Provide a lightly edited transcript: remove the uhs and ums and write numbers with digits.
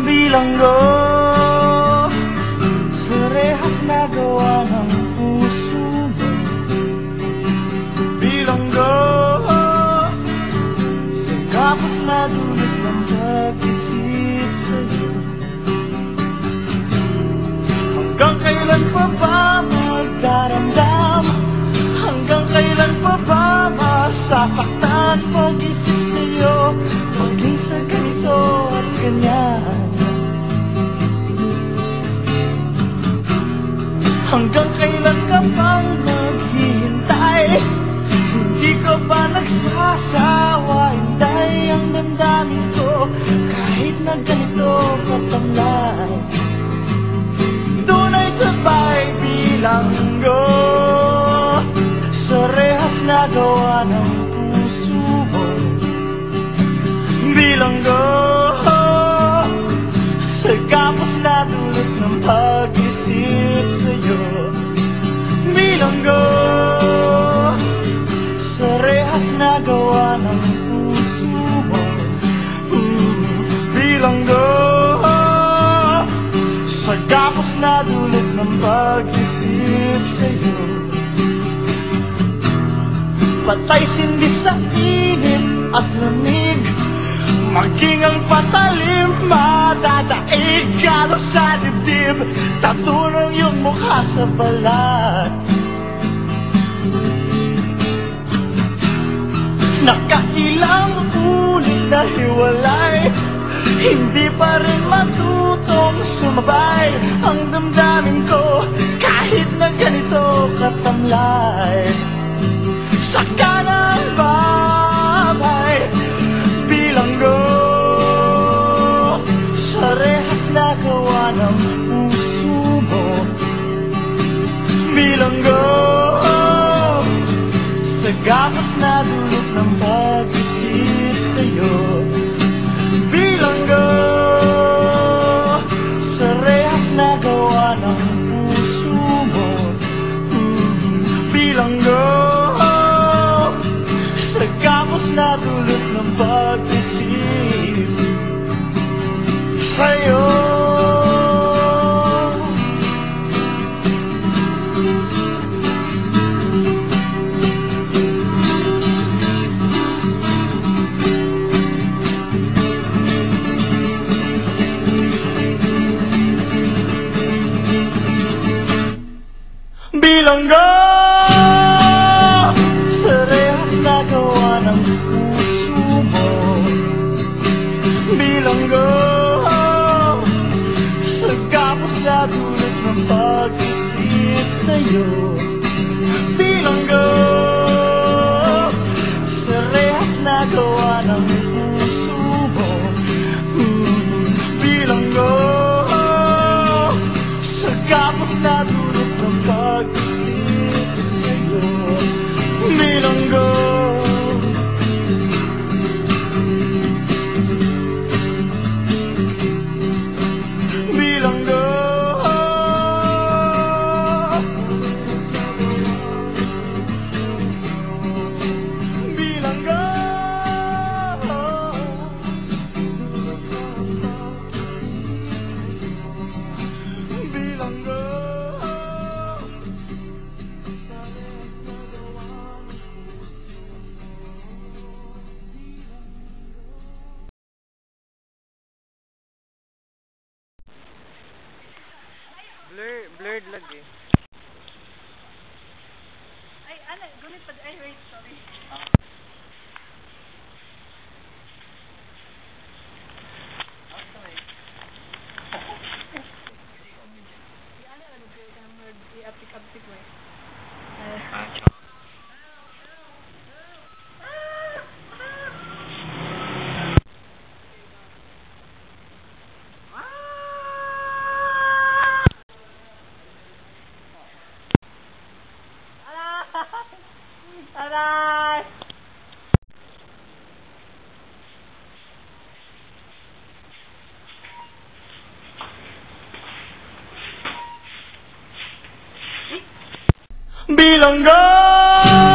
bilanggo sa rehas na gawa ng puso mo. Bilanggo sa kapos na dulot ng pag-isip sa'yo. Hanggang kailan pa ba magdaramdam? Hanggang kailan pa ba masasaktan pag-isip sa'yo? Maging sa ganito at ganyan. Hanggang kailan ka pang maghihintay? Hindi ka ba nagsasawa? Hinday ang damdamin ko kahit na ganito katamlay. Tunay ka ba'y bilanggo sa rehas na gawa ng puso mo? Bilanggo sa kapos na dulot ng pag-isip sa'yo. Bilanggo sa rehas na gawa ng puso mo. Bilanggo sa kapos na dulot ng pag-isip sa'yo. Patay sindi sa init at lamig, maging ang patalim madadaig. Kalo sa dibdib, tattoo ng iyong mukha sa balat. Nakailang ulit na hiwalay, hindi pa rin matutong sumabay ang damdamin ko kahit na ganito katamlay. Sa kanang babay, bilanggo sa rehas na gawa ng puso mo. Bilanggo sa gapos na dulot ng pag-isip sa'yo. Bilanggo sa rehas na gawa ng puso mo. Bilanggo sa kapos na dulot ng pag-isip sa'yo. Bilanggo sa rehas na gawa ng puso mo. Bilanggo sa kapos na dulot ng pag-isip sa'yo. Bilanggo sa rehas na gawa ng puso mo. Bilanggo sa kapos na dulot ng pag-isip sa'yo. Bilanggo bilanggo bilanggo bilanggo. Blurred lagi. Ay, ano, gunit pa. Ay, wait, sorry. I-apik-apik mo eh. Aray! Bilanggo